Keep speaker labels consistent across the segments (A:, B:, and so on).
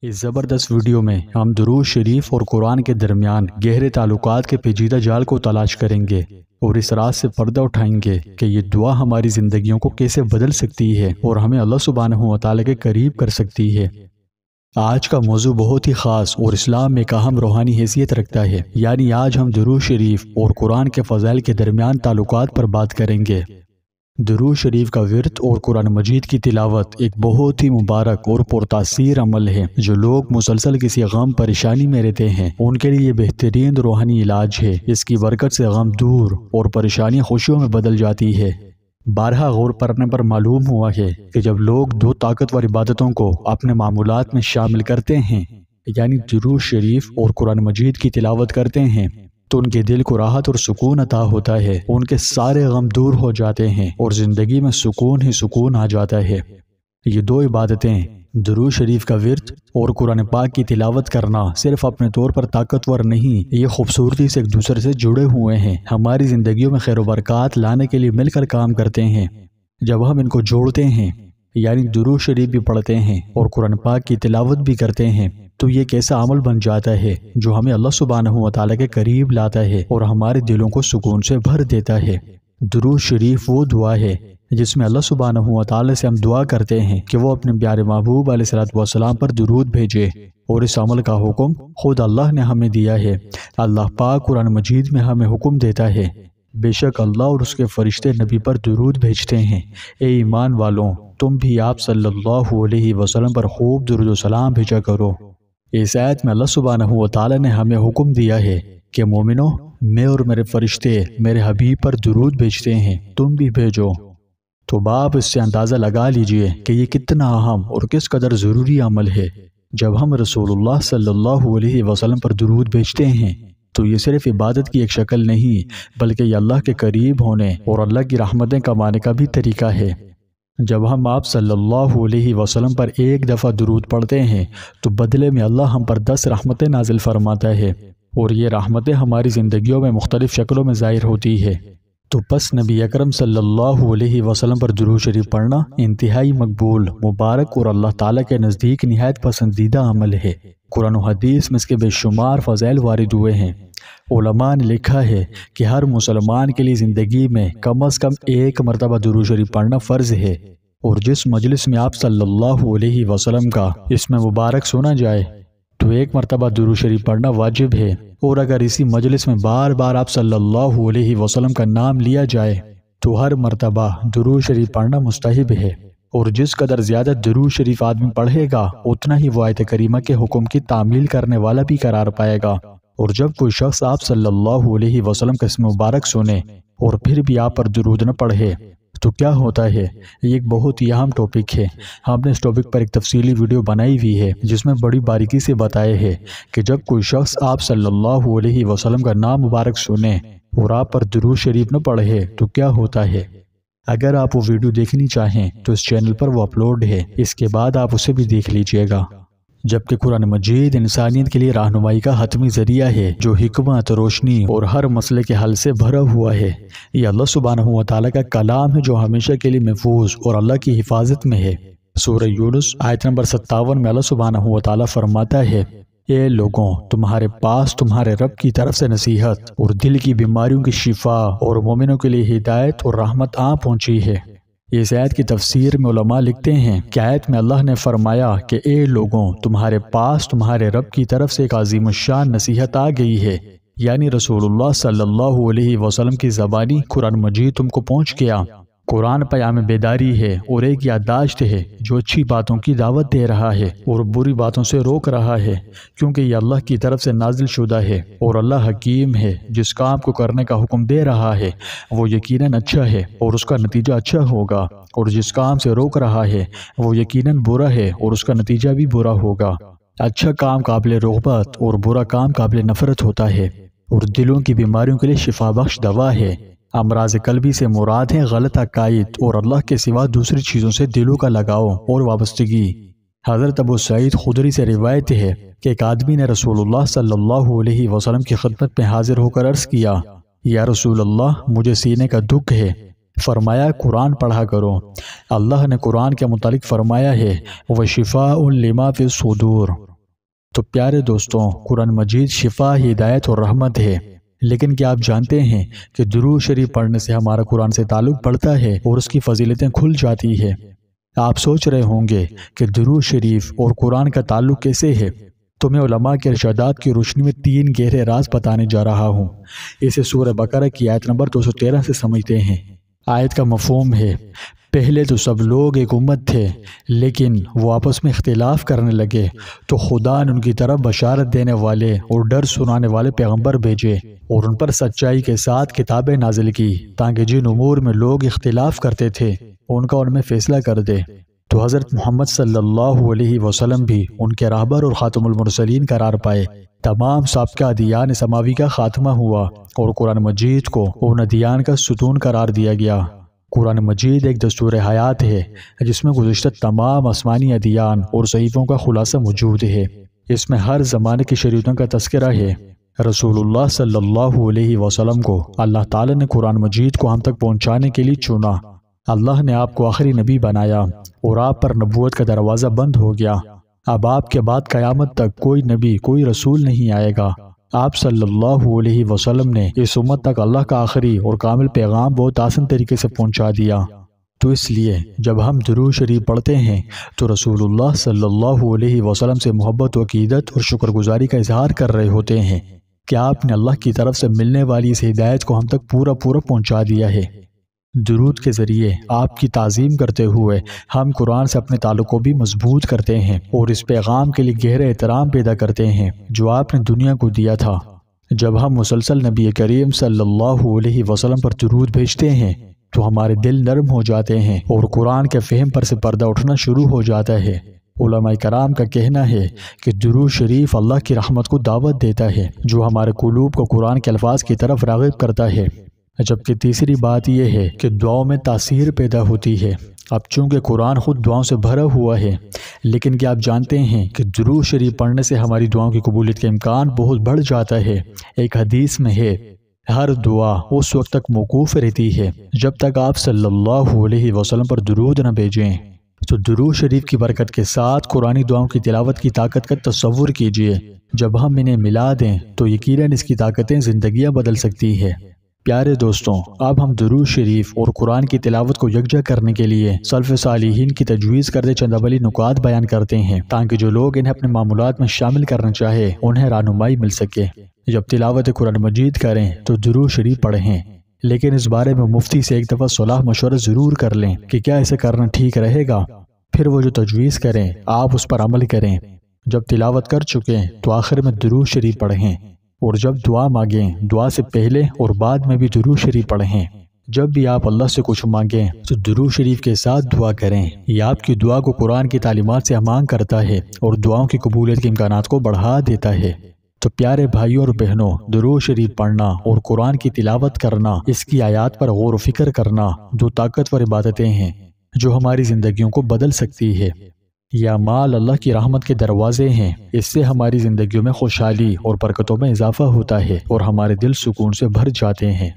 A: اس زبردست ویڈیو میں ہم درود شریف اور قرآن کے درمیان گہرے تعلقات کے پیچیدہ جال کو تلاش کریں گے اور اس راز سے پردہ اٹھائیں گے کہ یہ دعا ہماری زندگیوں کو کیسے بدل سکتی ہے اور ہمیں اللہ سبحانہ و تعالیٰ کے قریب کر سکتی ہے۔ آج کا موضوع بہت ہی خاص اور اسلام میں ایک اہم روحانی حیثیت رکھتا ہے، یعنی آج ہم درود شریف اور قرآن کے فضائل کے درمیان تعلقات پر بات کریں گے۔ درود شریف کا ورد اور قرآن مجید کی تلاوت ایک بہت ہی مبارک اور پرتاثیر عمل ہے۔ جو لوگ مسلسل کسی غم پریشانی میں رہتے ہیں ان کے لیے یہ بہترین روحانی علاج ہے۔ اس کی برکت سے غم دور اور پریشانی خوشیوں میں بدل جاتی ہے۔ بارہا غور کرنے پر معلوم ہوا ہے کہ جب لوگ دو طاقتور عبادتوں کو اپنے معمولات میں شامل کرتے ہیں، یعنی درود شریف اور قرآن مجید کی تلاوت کرتے ہیں، تو ان کے دل کو راحت اور سکون عطا ہوتا ہے، ان کے سارے غم دور ہو جاتے ہیں اور زندگی میں سکون ہی سکون آ جاتا ہے۔ یہ دو عبادتیں، درود شریف کا ورد اور قرآن پاک کی تلاوت کرنا، صرف اپنے طور پر طاقتور نہیں، یہ خوبصورتی سے ایک دوسرے سے جڑے ہوئے ہیں، ہماری زندگیوں میں خیر و برکات لانے کے لیے مل کر کام کرتے ہیں۔ جب ہم ان کو جوڑتے ہیں، یعنی درود شریف بھی پڑھتے ہیں اور قرآن پاک کی تلاوت بھی کرتے ہیں، تو یہ ایک ایسا عمل بن جاتا ہے جو ہمیں اللہ سبحانہ و تعالیٰ کے قریب لاتا ہے اور ہمارے دلوں کو سکون سے بھر دیتا ہے۔ درود شریف وہ دعا ہے جس میں اللہ سبحانہ و تعالیٰ سے ہم دعا کرتے ہیں کہ وہ اپنے پیارے محبوب علیہ السلام پر درود بھیجے، اور اس عمل کا حکم خود اللہ نے ہمیں دیا ہے۔ اللہ پاک قرآن مجید میں ہمیں حکم دیتا ہے، بے شک اللہ اور اس کے فرشتے نبی پر درود بھیجتے ہیں۔ اے ایمان والوں، تم بھی آپ صلی اللہ علیہ وسلم پر خوب درود و سلام بھیجا کرو۔ اس آیت میں اللہ سبحانہ و تعالیٰ نے ہمیں حکم دیا ہے کہ مومنو، میں اور میرے فرشتے میرے حبیب پر درود بھیجتے ہیں، تم بھی بھیجو۔ تو باپ اس سے اندازہ لگا لیجئے کہ یہ کتنا اہم اور کس قدر ضروری عمل ہے۔ جب ہم رسول اللہ صلی اللہ علیہ وسلم پر درود بھیجتے ہیں تو یہ صرف عبادت کی ایک شکل نہیں، بلکہ یہ اللہ کے قریب ہونے اور اللہ کی رحمتیں کمانے کا بھی طریقہ ہے۔ جب ہم آپ صلی اللہ علیہ وسلم پر ایک دفعہ درود پڑھتے ہیں تو بدلے میں اللہ ہم پر 10 رحمتیں نازل فرماتا ہے، اور یہ رحمتیں ہماری زندگیوں میں مختلف شکلوں میں ظاہر ہوتی ہے۔ تو پس نبی اکرم صلی اللہ علیہ وسلم پر درود شریف پڑھنا انتہائی مقبول، مبارک اور اللہ تعالیٰ کے نزدیک نہایت پسندیدہ عمل ہے۔ قرآن و حدیث میں اس کے بے شمار فضائل وارد ہوئے ہیں۔ علماء نے لکھا ہے کہ ہر مسلمان کے لیے زندگی میں کم از کم ایک مرتبہ درود شریف پڑھنا فرض ہے، اور جس مجلس میں آپ صلی اللہ علیہ وسلم کا اس میں مبارک سنا جائے تو ایک مرتبہ درود شریف پڑھنا واجب ہے، اور اگر اسی مجلس میں بار بار آپ صلی اللہ علیہ وسلم کا نام لیا جائے تو ہر مرتبہ درود شریف پڑھنا مستحب ہے، اور جس قدر زیادہ درود شریف آدمی پڑھے گا اتنا ہی وہ آیت کریمہ کے حکم کی تعمیل کرنے والا بھی قرار پائے گا۔ اور جب کوئی شخص آپ صلی اللہ علیہ وسلم کا اسم مبارک سنے اور پھر بھی آپ پر درود نہ پڑھے تو کیا ہوتا ہے؟ یہ ایک بہت ہی اہم ٹاپک ہے۔ ہم نے اس ٹاپک پر ایک تفصیلی ویڈیو بنائی ہوئی ہے جس میں بڑی باریکی سے بتایا ہے کہ جب کوئی شخص آپ صلی اللہ علیہ وسلم کا نام مبارک سنے اور آپ پر درود شریف نہ پڑھے تو کیا ہوتا ہے۔ اگر آپ وہ ویڈیو دیکھنی چاہیں تو اس چینل پر وہ اپلوڈ ہے، اس کے بعد آپ اسے بھی دیکھ لیجئے گا۔ جبکہ قرآن مجید انسانیت کے لیے رہنمائی کا حتمی ذریعہ ہے جو حکمت، روشنی اور ہر مسئلے کے حل سے بھرا ہوا ہے۔ یہ اللہ سبحانہ و تعالیٰ کا کلام ہے جو ہمیشہ کے لیے محفوظ اور اللہ کی حفاظت میں ہے۔ سورہ یونس آیت نمبر 57 میں اللہ سبحانہ و تعالیٰ فرماتا ہے، اے لوگوں، تمہارے پاس تمہارے رب کی طرف سے نصیحت اور دل کی بیماریوں کی شفا اور مومنوں کے لیے ہدایت اور رحمت پہنچی ہے۔ اس آیت کی تفسیر میں علماء لکھتے ہیں کہ آیت میں اللہ نے فرمایا کہ اے لوگوں، تمہارے پاس تمہارے رب کی طرف سے ایک عظیم الشان نصیحت آ گئی ہے، یعنی رسول اللہ صلی اللہ علیہ وسلم کی زبانی قرآن مجید تم کو پہنچ گیا۔ قرآن پیام بیداری ہے اور ایک یادداشت ہے جو اچھی باتوں کی دعوت دے رہا ہے اور بری باتوں سے روک رہا ہے، کیونکہ یہ اللہ کی طرف سے نازل شدہ ہے، اور اللہ حکیم ہے۔ جس کام کو کرنے کا حکم دے رہا ہے وہ یقیناً اچھا ہے اور اس کا نتیجہ اچھا ہوگا، اور جس کام سے روک رہا ہے وہ یقیناً برا ہے اور اس کا نتیجہ بھی برا ہوگا۔ اچھا کام قابل رغبت اور برا کام قابل نفرت ہوتا ہے، اور دلوں کی بیماریوں کے لیے شفا بخش دوا ہے۔ امراض قلبی سے مراد ہیں غلط عقائد اور اللہ کے سوا دوسری چیزوں سے دلوں کا لگاؤ اور وابستگی۔ حضرت ابو سعید خدری سے روایت ہے کہ ایک آدمی نے رسول اللہ صلی اللہ علیہ وسلم کی خدمت میں حاضر ہو کر عرض کیا، یا رسول اللہ، مجھے سینے کا دکھ ہے۔ فرمایا، قرآن پڑھا کرو۔ اللہ نے قرآن کے متعلق فرمایا ہے، وَشِفَاءٌ لِمَا فِي الصُّدُورِ، تو پیارے دوستوں، قرآن مجید شفا، ہدایت اور رحمت ہے، لیکن کیا آپ جانتے ہیں کہ درود شریف پڑھنے سے ہمارا قرآن سے تعلق بڑھتا ہے اور اس کی فضیلتیں کھل جاتی ہے؟ آپ سوچ رہے ہوں گے کہ درود شریف اور قرآن کا تعلق کیسے ہے؟ تو میں علماء کے ارشادات کی روشنی میں 3 گہرے راز بتانے جا رہا ہوں۔ اسے سورہ بقرہ کی آیت نمبر 213 سے سمجھتے ہیں۔ آیت کا مفہوم ہے، پہلے تو سب لوگ ایک امت تھے، لیکن وہ آپس میں اختلاف کرنے لگے تو خدا نے ان کی طرف بشارت دینے والے اور ڈر سنانے والے پیغمبر بھیجے اور ان پر سچائی کے ساتھ کتابیں نازل کی، تاکہ جن امور میں لوگ اختلاف کرتے تھے ان کا ان میں فیصلہ کر دے۔ تو حضرت محمد صلی اللہ علیہ وسلم بھی ان کے راہبر اور خاتم المرسلین قرار پائے۔ تمام سابقہ ادیان سماوی کا خاتمہ ہوا اور قرآن مجید کو ان ادیان کا ستون قرار دیا گیا۔ قرآن مجید ایک دستور حیات ہے جس میں گزشتہ تمام آسمانی ادیان اور صحیفوں کا خلاصہ موجود ہے۔ اس میں ہر زمانے کی شریعتوں کا تذکرہ ہے۔ رسول اللہ صلی اللہ علیہ وسلم کو اللہ تعالی نے قرآن مجید کو ہم تک پہنچانے کے لیے چنا۔ اللہ نے آپ کو آخری نبی بنایا اور آپ پر نبوت کا دروازہ بند ہو گیا۔ اب آپ کے بعد قیامت تک کوئی نبی، کوئی رسول نہیں آئے گا۔ آپ صلی اللہ علیہ وسلم نے اس امت تک اللہ کا آخری اور کامل پیغام بہت آسان طریقے سے پہنچا دیا۔ تو اس لیے جب ہم درود شریف پڑھتے ہیں تو رسول اللہ صلی اللہ علیہ وسلم سے محبت و عقیدت اور شکر گزاری کا اظہار کر رہے ہوتے ہیں کہ آپ نے اللہ کی طرف سے ملنے والی اس ہدایت کو ہم تک پورا پہنچا دیا ہے۔ درود کے ذریعے آپ کی تعظیم کرتے ہوئے ہم قرآن سے اپنے تعلق کو بھی مضبوط کرتے ہیں اور اس پیغام کے لیے گہرے احترام پیدا کرتے ہیں جو آپ نے دنیا کو دیا تھا۔ جب ہم مسلسل نبی کریم صلی اللہ علیہ وسلم پر درود بھیجتے ہیں تو ہمارے دل نرم ہو جاتے ہیں اور قرآن کے فہم پر سے پردہ اٹھنا شروع ہو جاتا ہے۔ علماء کرام کا کہنا ہے کہ درود شریف اللہ کی رحمت کو دعوت دیتا ہے جو ہمارے قلوب کو قرآن کے الفاظ کی طرف راغب کرتا ہے۔ جبکہ تیسری بات یہ ہے کہ دعاؤں میں تاثیر پیدا ہوتی ہے۔ اب چونکہ قرآن خود دعاؤں سے بھرا ہوا ہے، لیکن کیا آپ جانتے ہیں کہ درود شریف پڑھنے سے ہماری دعاؤں کی قبولیت کا امکان بہت بڑھ جاتا ہے۔ ایک حدیث میں ہے، ہر دعا اس وقت تک موقوف رہتی ہے جب تک آپ صلی اللہ علیہ وسلم پر درود نہ بھیجیں۔ تو درود شریف کی برکت کے ساتھ قرآنی دعاؤں کی تلاوت کی طاقت کا تصور کیجئے۔ جب ہم انہیں ملا دیں تو یقیناً اس کی طاقتیں زندگیاں بدل سکتی ہے۔ پیارے دوستوں، اب ہم درود شریف اور قرآن کی تلاوت کو یکجا کرنے کے لیے سلف صالحین کی تجویز کردہ چند اولی نکات بیان کرتے ہیں تاکہ جو لوگ انہیں اپنے معمولات میں شامل کرنا چاہے انہیں رہنمائی مل سکے۔ جب تلاوت قرآن مجید کریں تو درود شریف پڑھیں، لیکن اس بارے میں مفتی سے ایک دفعہ صلاح مشورہ ضرور کر لیں کہ کیا ایسے کرنا ٹھیک رہے گا۔ پھر وہ جو تجویز کریں آپ اس پر عمل کریں۔ جب تلاوت کر چکیں تو آخر میں درود شریف پڑھیں، اور جب دعا مانگیں دعا سے پہلے اور بعد میں بھی درود شریف پڑھیں۔ جب بھی آپ اللہ سے کچھ مانگیں تو درود شریف کے ساتھ دعا کریں۔ یہ آپ کی دعا کو قرآن کی تعلیمات سے ہمانگ کرتا ہے اور دعاؤں کی قبولیت کے امکانات کو بڑھا دیتا ہے۔ تو پیارے بھائیوں اور بہنوں، درود شریف پڑھنا اور قرآن کی تلاوت کرنا، اس کی آیات پر غور و فکر کرنا دو طاقتور عبادتیں ہیں جو ہماری زندگیوں کو بدل سکتی ہے۔ یہ اعمال اللہ کی رحمت کے دروازے ہیں۔ اس سے ہماری زندگیوں میں خوشحالی اور برکتوں میں اضافہ ہوتا ہے اور ہمارے دل سکون سے بھر جاتے ہیں۔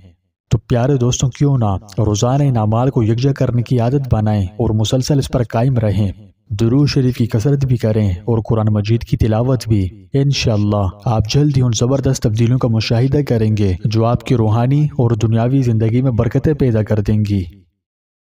A: تو پیارے دوستوں، کیوں نہ روزانہ ان اعمال کو یکجا کرنے کی عادت بنائیں اور مسلسل اس پر قائم رہیں۔ درود شریف کی کثرت بھی کریں اور قرآن مجید کی تلاوت بھی۔ انشاءاللہ آپ جلد ہی ان زبردست تبدیلیوں کا مشاہدہ کریں گے جو آپ کی روحانی اور دنیاوی زندگی میں برکتیں پیدا کر دیں گی۔